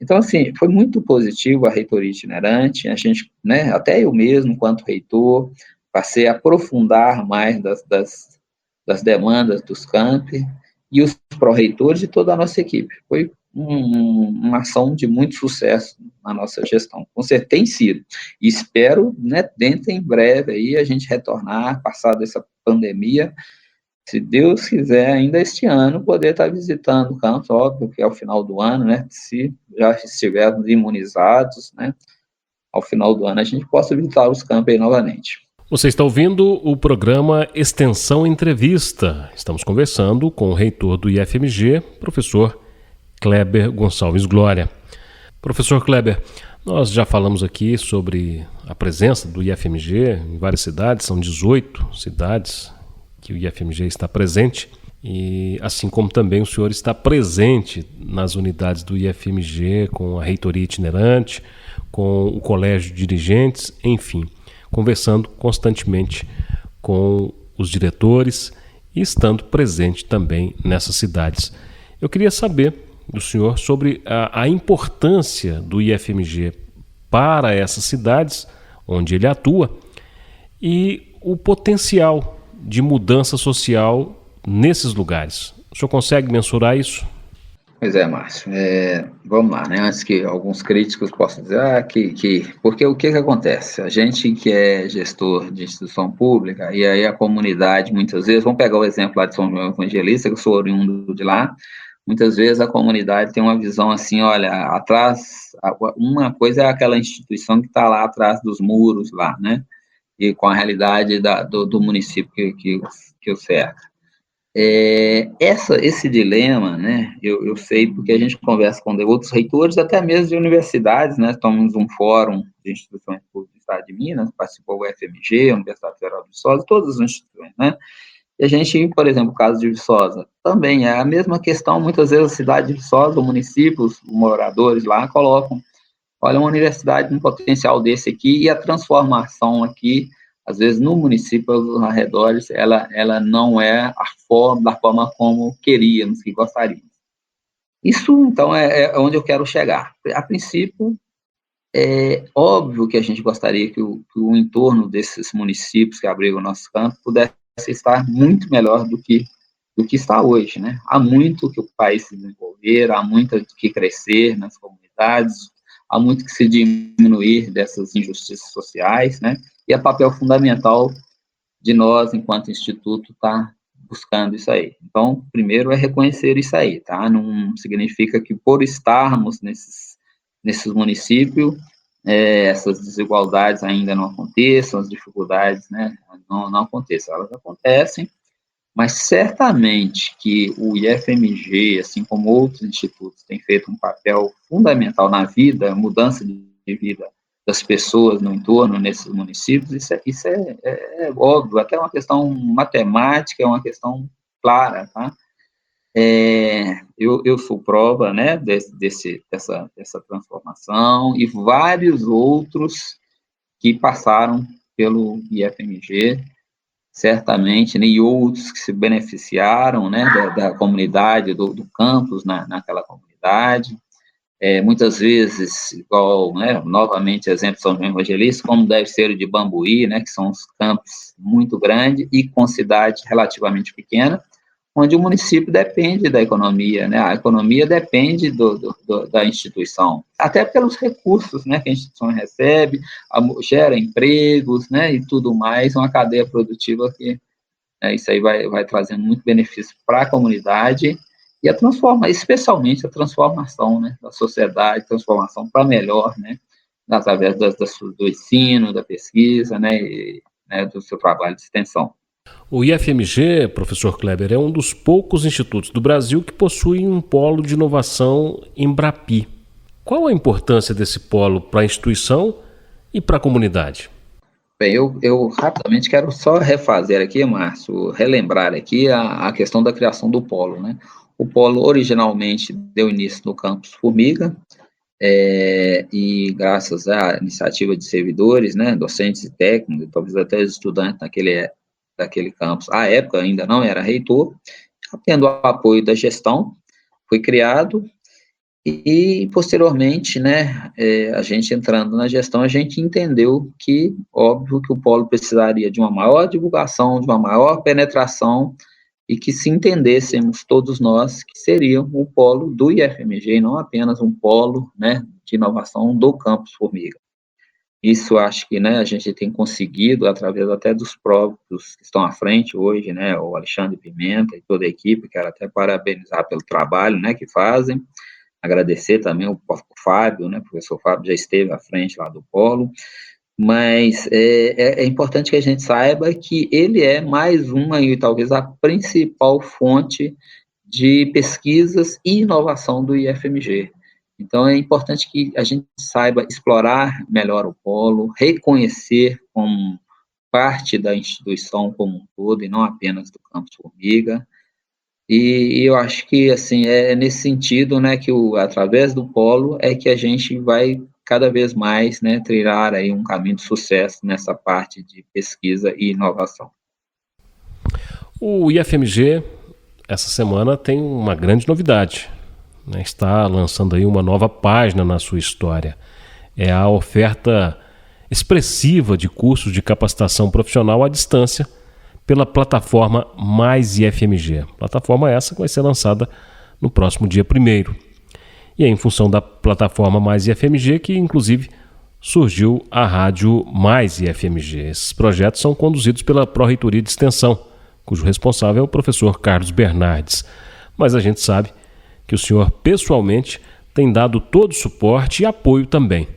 Então, assim, foi muito positivo a reitoria itinerante, a gente, né, até eu mesmo, enquanto reitor, passei a aprofundar mais das demandas dos campi e os pró-reitores e toda a nossa equipe. Foi uma ação de muito sucesso na nossa gestão. Com certeza tem sido. E espero, né, dentro em breve aí, a gente retornar, passado essa pandemia, se Deus quiser, ainda este ano, poder estar visitando o campus, óbvio que é ao final do ano, né, se já estivermos imunizados, né, ao final do ano a gente possa visitar os campos aí novamente. Você está ouvindo o programa Extensão Entrevista. Estamos conversando com o reitor do IFMG, professor Kleber Gonçalves Glória. Professor Kleber, nós já falamos aqui sobre a presença do IFMG em várias cidades, são 18 cidades que o IFMG está presente, e assim como também o senhor está presente nas unidades do IFMG com a reitoria itinerante, com o colégio de dirigentes, enfim, conversando constantemente com os diretores e estando presente também nessas cidades. Eu queria saber do senhor sobre a importância do IFMG para essas cidades onde ele atua e o potencial de mudança social nesses lugares. O senhor consegue mensurar isso? Pois é, Márcio. Vamos lá, né? Antes que alguns críticos possam dizer porque o que acontece? A gente que é gestor de instituição pública, e aí a comunidade, muitas vezes, vamos pegar o exemplo lá de São João Evangelista, que eu sou oriundo de lá, muitas vezes a comunidade tem uma visão assim, olha, atrás, uma coisa é aquela instituição que está lá atrás dos muros lá, né? E com a realidade do município que o cerca. Esse dilema, né, eu sei porque a gente conversa com outros reitores, até mesmo de universidades, né, estamos um fórum de instituições públicas do Estado de Minas, participou o UFMG, a Universidade Federal de Viçosa, todas as instituições, né, e a gente, por exemplo, o caso de Viçosa, também é a mesma questão, muitas vezes a cidade de Viçosa, o município, os moradores lá colocam, olha, uma universidade com um potencial desse aqui, e a transformação aqui, às vezes no município, aos arredores, ela não é da forma como queríamos, que gostaríamos. Isso, então, é onde eu quero chegar. A princípio, é óbvio que a gente gostaria que o entorno desses municípios que abrigam o nosso campo pudesse estar muito melhor do que está hoje, né? Há muito que o país se desenvolver, há muito que crescer nas comunidades, há muito que se diminuir dessas injustiças sociais, né? E é papel fundamental de nós, enquanto instituto, estar buscando isso aí. Então, primeiro é reconhecer isso aí, tá? Não significa que por estarmos nesses municípios, essas desigualdades ainda não aconteçam, as dificuldades, né, não aconteçam. Elas acontecem, mas certamente que o IFMG, assim como outros institutos, tem feito um papel fundamental na vida, mudança de vida das pessoas no entorno, nesses municípios, isso é óbvio, até uma questão matemática, é uma questão clara, tá? Eu sou prova, né, dessa transformação, e vários outros que passaram pelo IFMG, certamente, né, e outros que se beneficiaram, né, da comunidade, do campus naquela comunidade, muitas vezes, igual, né, novamente, exemplo São João Evangelista, como deve ser o de Bambuí, né, que são os campos muito grandes e com cidade relativamente pequena, onde o município depende da economia, né, a economia depende da instituição, até pelos recursos, né, que a instituição recebe, gera empregos, né, e tudo mais, uma cadeia produtiva que, isso aí vai trazendo muito benefício para a comunidade, e especialmente a transformação, né, da sociedade, transformação para melhor, né, através do ensino, da pesquisa, né, do seu trabalho de extensão. O IFMG, professor Kleber, é um dos poucos institutos do Brasil que possuem um polo de inovação Embrapi. Qual a importância desse polo para a instituição e para a comunidade? Bem, eu rapidamente quero só refazer aqui, Márcio, relembrar aqui a questão da criação do polo, né? O polo originalmente deu início no campus Formiga, e graças à iniciativa de servidores, né, docentes e técnicos, talvez até estudantes daquele campus, à época ainda não era reitor, tendo o apoio da gestão, foi criado, e posteriormente, né, a gente entrando na gestão, a gente entendeu que, óbvio, que o polo precisaria de uma maior divulgação, de uma maior penetração, e que se entendêssemos todos nós que seria o polo do IFMG, e não apenas um polo, né, de inovação do campus Formiga. Isso acho que, né, a gente tem conseguido, através até dos próprios que estão à frente hoje, né, o Alexandre Pimenta e toda a equipe, quero até parabenizar pelo trabalho, né, que fazem, agradecer também o Fábio, né, o professor Fábio já esteve à frente lá do polo, mas é importante que a gente saiba que ele é mais uma e talvez a principal fonte de pesquisas e inovação do IFMG. Então, é importante que a gente saiba explorar melhor o polo, reconhecer como parte da instituição como um todo, e não apenas do campus Formiga. E eu acho que, assim, é nesse sentido, né, que através do polo é que a gente vai cada vez mais, né, trilhar aí um caminho de sucesso nessa parte de pesquisa e inovação. O IFMG, essa semana, tem uma grande novidade, né? Está lançando aí uma nova página na sua história. É a oferta expressiva de cursos de capacitação profissional à distância pela plataforma Mais IFMG. Plataforma essa que vai ser lançada no próximo dia 1º. E é em função da plataforma Mais IFMG que, inclusive, surgiu a Rádio Mais IFMG. Esses projetos são conduzidos pela Pró-Reitoria de Extensão, cujo responsável é o professor Carlos Bernardes. Mas a gente sabe que o senhor, pessoalmente, tem dado todo o suporte e apoio também.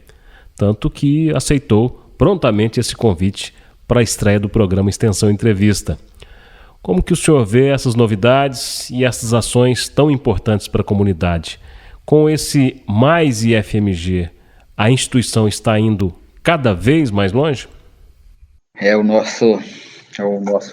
Tanto que aceitou prontamente esse convite para a estreia do programa Extensão Entrevista. Como que o senhor vê essas novidades e essas ações tão importantes para a comunidade? Com esse Mais IFMG, a instituição está indo cada vez mais longe? É o nosso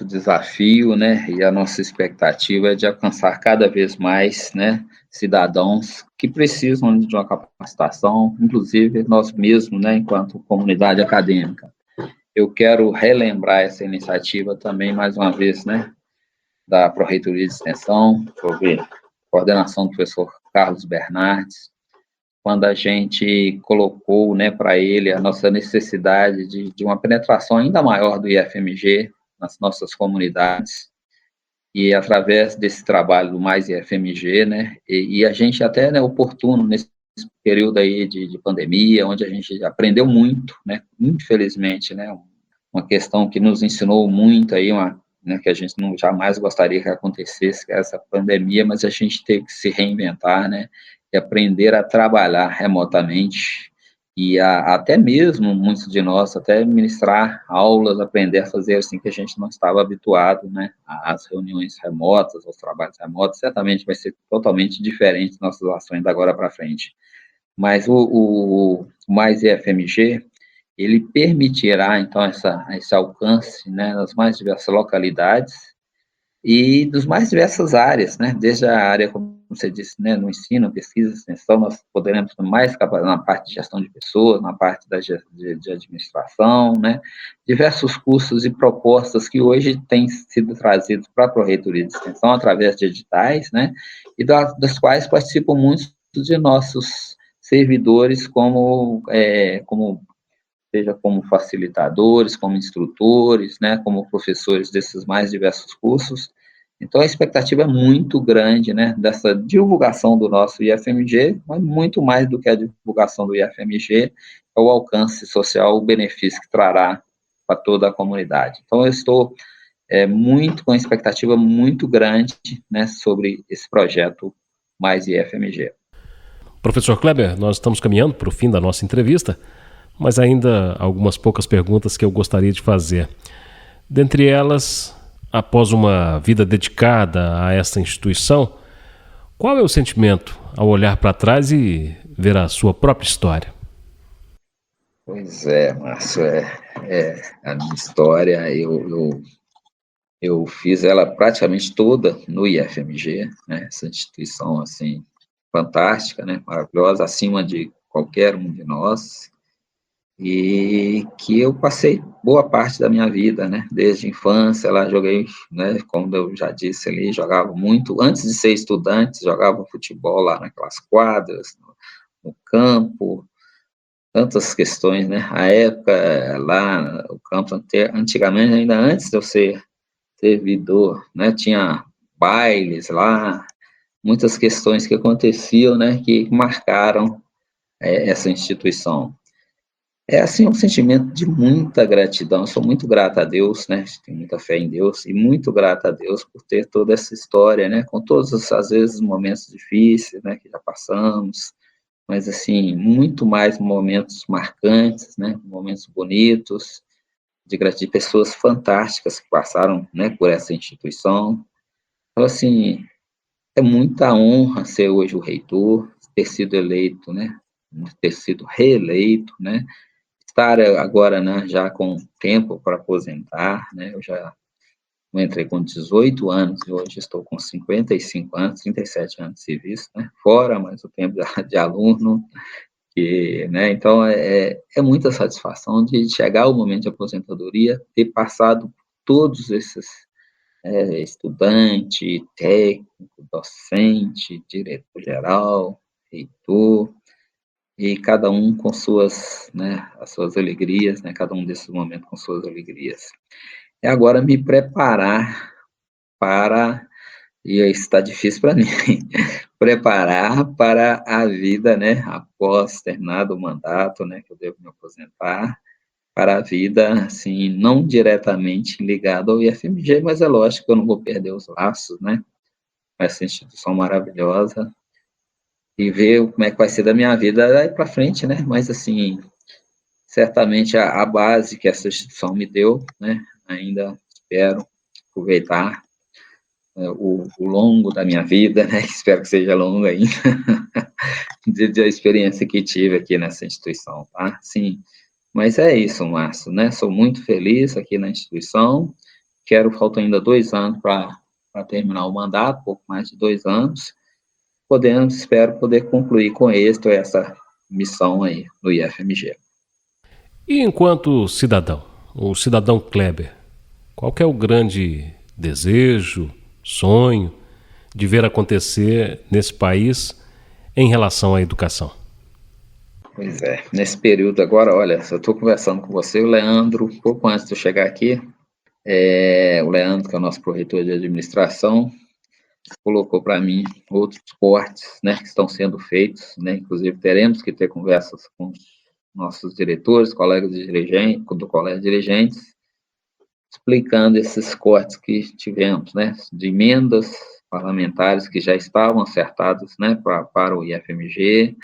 desafio, né? E a nossa expectativa é de alcançar cada vez mais, né, cidadãos que precisam de uma capacitação, inclusive nós mesmos, né, enquanto comunidade acadêmica. Eu quero relembrar essa iniciativa também, mais uma vez, né, da Pró-Reitoria de Extensão, sob coordenação do professor Carlos Bernardes, quando a gente colocou, né, para ele a nossa necessidade de uma penetração ainda maior do IFMG nas nossas comunidades, e através desse trabalho do Mais IFMG, né, e a gente até, né, oportuno nesse período aí de pandemia, onde a gente aprendeu muito, né, infelizmente, né, uma questão que nos ensinou muito aí, né, que a gente não jamais gostaria que acontecesse, que é essa pandemia, mas a gente teve que se reinventar, né, e aprender a trabalhar remotamente, e até mesmo, muitos de nós, até ministrar aulas, aprender a fazer assim, que a gente não estava habituado, né, às reuniões remotas, aos trabalhos remotos. Certamente vai ser totalmente diferente nossas ações da agora para frente. Mas o Mais IFMG, ele permitirá, então, esse alcance, né, nas mais diversas localidades e dos mais diversas áreas, né, desde a área, como você disse, né, no ensino, pesquisa, extensão, nós poderemos mais na parte de gestão de pessoas, na parte de administração, né, diversos cursos e propostas que hoje têm sido trazidos para a Pró-Reitoria de Extensão através de editais, né, e das quais participam muitos de nossos servidores seja como facilitadores, como instrutores, né, como professores desses mais diversos cursos. Então, a expectativa é muito grande, né, dessa divulgação do nosso IFMG, mas muito mais do que a divulgação do IFMG, é o alcance social, o benefício que trará para toda a comunidade. Então, eu estou com expectativa muito grande, né, sobre esse projeto Mais IFMG. Professor Kleber, nós estamos caminhando para o fim da nossa entrevista, mas ainda algumas poucas perguntas que eu gostaria de fazer. Dentre elas, após uma vida dedicada a essa instituição, qual é o sentimento ao olhar para trás e ver a sua própria história? Pois é, Márcio, a minha história, eu fiz ela praticamente toda no IFMG, né, essa instituição, assim, fantástica, né, maravilhosa, acima de qualquer um de nós, e que eu passei boa parte da minha vida, né, desde a infância, lá joguei, né, como eu já disse ali, jogava muito, antes de ser estudante, jogava futebol lá naquelas quadras, no campo, tantas questões, né, a época lá, o campo antigamente, ainda antes de eu ser servidor, né, tinha bailes lá, muitas questões que aconteciam, né, que marcaram essa instituição. É, assim, um sentimento de muita gratidão, eu sou muito grato a Deus, né, tenho muita fé em Deus, e muito grato a Deus por ter toda essa história, né, com todos, às vezes, momentos difíceis, né, que já passamos, mas, assim, muito mais momentos marcantes, né, momentos bonitos, de pessoas fantásticas que passaram, né, por essa instituição. Então, assim, é muita honra ser hoje o reitor, ter sido eleito, né, ter sido reeleito, né, estar agora, né, já com tempo para aposentar, né, eu entrei com 18 anos e hoje estou com 55 anos, 37 anos de serviço, né, fora mais o tempo de aluno, né, então é muita satisfação de chegar ao momento de aposentadoria, ter passado todos esses estudante, técnico, docente, diretor-geral, reitor, e cada um com suas, né, as suas alegrias, né, cada um desses momentos com suas alegrias. É agora me preparar para, e isso está difícil para mim, preparar para a vida, né, após terminado o mandato, né, que eu devo me aposentar, para a vida, assim, não diretamente ligada ao IFMG, mas é lógico que eu não vou perder os laços, né, com essa instituição maravilhosa, e ver como é que vai ser da minha vida daí para frente, né, mas, assim, certamente a base que essa instituição me deu, né, ainda espero aproveitar o longo da minha vida, né? Espero que seja longo ainda, de a experiência que tive aqui nessa instituição, tá? Sim, mas é isso, Márcio, né? Sou muito feliz aqui na instituição, faltam ainda 2 anos para terminar o mandato, pouco mais de 2 anos, espero poder concluir com êxito essa missão aí no IFMG. E enquanto cidadão, o cidadão Kleber, qual que é o grande desejo, sonho de ver acontecer nesse país em relação à educação? Pois é, nesse período agora, olha, eu estou conversando com você, o Leandro, um pouco antes de eu chegar aqui, o Leandro, que é o nosso pró-reitor de administração, colocou para mim outros cortes, né, que estão sendo feitos, né, inclusive teremos que ter conversas com os nossos diretores, colegas dirigentes, do colégio de dirigentes, explicando esses cortes que tivemos, né, de emendas parlamentares que já estavam acertadas, né, para o IFMG,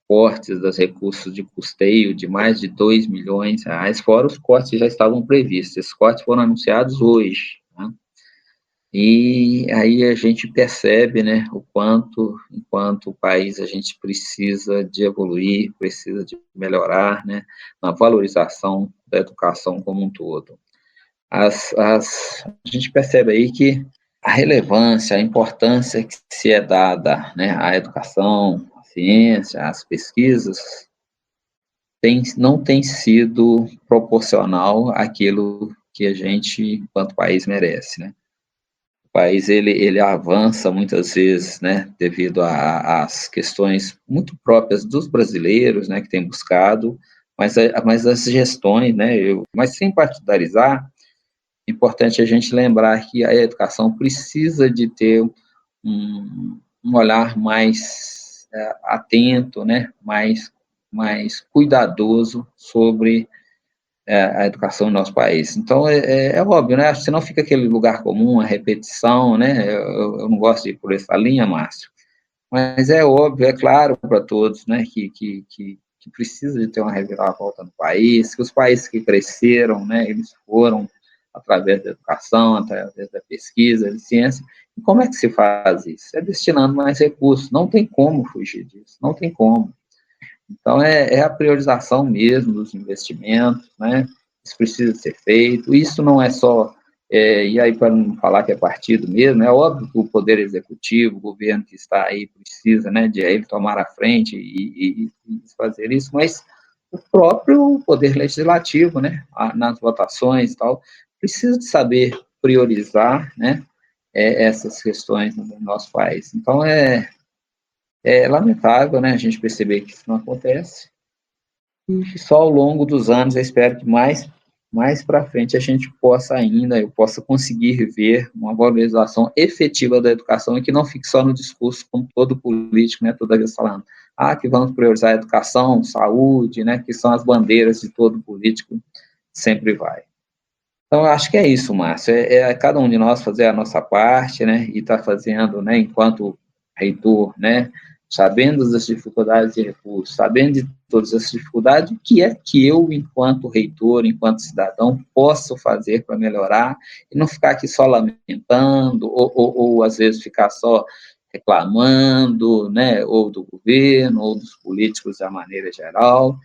cortes dos recursos de custeio de mais de 2 milhões de reais, fora os cortes que já estavam previstos. Esses cortes foram anunciados hoje, né? E aí a gente percebe, né, enquanto país, a gente precisa de evoluir, precisa de melhorar, né, na valorização da educação como um todo. A gente percebe aí que a relevância, a importância que se é dada, né, à educação, à ciência, às pesquisas, não tem sido proporcional àquilo que a gente, enquanto país, merece, né? O país, ele avança muitas vezes, né, devido às questões muito próprias dos brasileiros, né, que têm buscado, mas as gestões, né, mas sem partidarizar, é importante a gente lembrar que a educação precisa de ter um olhar mais atento, né, mais cuidadoso sobre a educação no nosso país. Então, é óbvio, né, senão fica aquele lugar comum, a repetição, né, eu não gosto de ir por essa linha, Márcio, mas é óbvio, é claro para todos, né, que precisa de ter uma reviravolta no país, que os países que cresceram, né, eles foram através da educação, através da pesquisa, de ciência. E como é que se faz isso? É destinando mais recursos, não tem como fugir disso, não tem como. Então, é a priorização mesmo dos investimentos, né? Isso precisa ser feito, isso não é só, e aí para não falar que é partido mesmo, é óbvio que o Poder Executivo, o governo que está aí precisa, né, de ele tomar a frente e fazer isso, mas o próprio Poder Legislativo, né, nas votações e tal, precisa de saber priorizar, né, essas questões no nosso país. Então, é lamentável, né, a gente perceber que isso não acontece, e só ao longo dos anos, eu espero que mais para frente eu possa conseguir ver uma valorização efetiva da educação e que não fique só no discurso, como todo político, né, toda vez falando, que vamos priorizar a educação, saúde, né, que são as bandeiras de todo político, sempre vai. Então, eu acho que é isso, Márcio, cada um de nós fazer a nossa parte, né, e está fazendo, né, enquanto reitor, né, sabendo das dificuldades de recursos, sabendo de todas essas dificuldades, o que é que eu, enquanto reitor, enquanto cidadão, posso fazer para melhorar e não ficar aqui só lamentando, ou às vezes ficar só reclamando, né, ou do governo, ou dos políticos de uma maneira geral.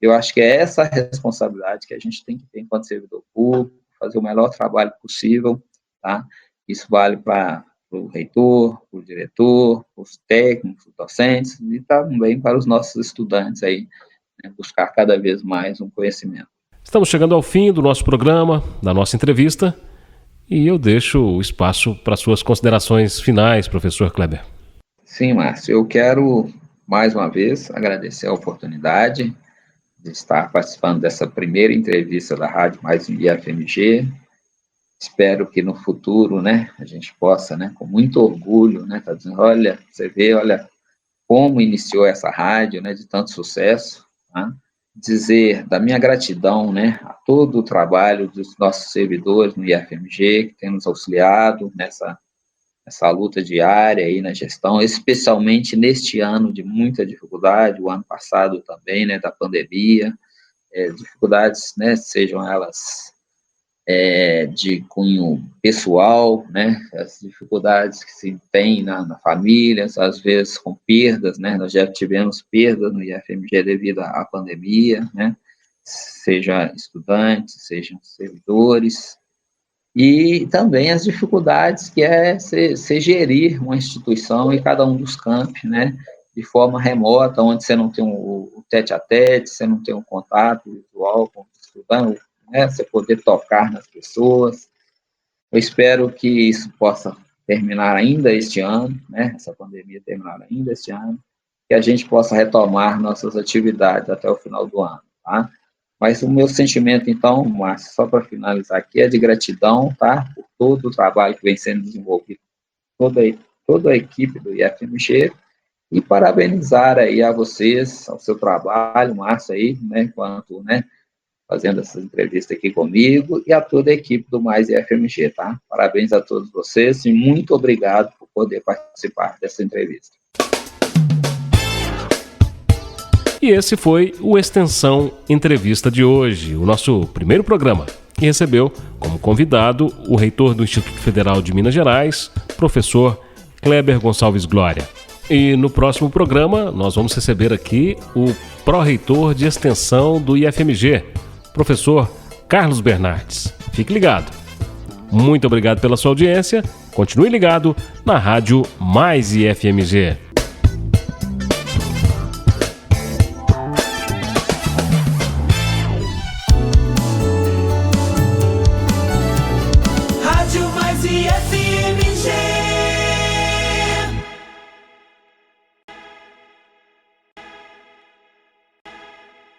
Eu acho que é essa a responsabilidade que a gente tem que ter enquanto servidor público, fazer o melhor trabalho possível, tá? Isso vale para o reitor, para o diretor, para os técnicos, os docentes, e também para os nossos estudantes aí, né, buscar cada vez mais um conhecimento. Estamos chegando ao fim do nosso programa, da nossa entrevista, e eu deixo o espaço para suas considerações finais, professor Kleber. Sim, Márcio, eu quero, mais uma vez, agradecer a oportunidade de estar participando dessa primeira entrevista da Rádio Mais IFMG. Espero que no futuro, né, a gente possa, né, com muito orgulho, né, tá dizendo, olha, você vê, olha, como iniciou essa rádio, né, de tanto sucesso, tá? Dizer da minha gratidão, né, a todo o trabalho dos nossos servidores no IFMG, que tem nos auxiliado nessa luta diária aí na gestão, especialmente neste ano de muita dificuldade, o ano passado também, né, da pandemia, dificuldades, né, sejam elas de cunho pessoal, né, as dificuldades que se tem na família, às vezes com perdas, né, nós já tivemos perdas no IFMG devido à pandemia, né, seja estudantes, sejam servidores, e também as dificuldades que é se gerir uma instituição em cada um dos campos, né, de forma remota, onde você não tem o tete-a-tete, você não tem um contato visual com o estudante, né, você poder tocar nas pessoas. Eu espero que isso possa terminar ainda este ano, né, essa pandemia terminar ainda este ano, que a gente possa retomar nossas atividades até o final do ano, tá? Mas o meu sentimento, então, Márcio, só para finalizar aqui, é de gratidão, tá, por todo o trabalho que vem sendo desenvolvido, toda a equipe do IFMG, e parabenizar aí a vocês, ao seu trabalho, Márcio, aí, né, enquanto, né, fazendo essa entrevista aqui comigo, e a toda a equipe do Mais IFMG, tá? Parabéns a todos vocês e muito obrigado por poder participar dessa entrevista. E esse foi o Extensão Entrevista de hoje, o nosso primeiro programa, que recebeu como convidado o reitor do Instituto Federal de Minas Gerais, professor Kleber Gonçalves Glória. E no próximo programa nós vamos receber aqui o pró-reitor de extensão do IFMG, professor Carlos Bernardes. Fique ligado. Muito obrigado pela sua audiência. Continue ligado na Rádio Mais IFMG. Rádio Mais IFMG.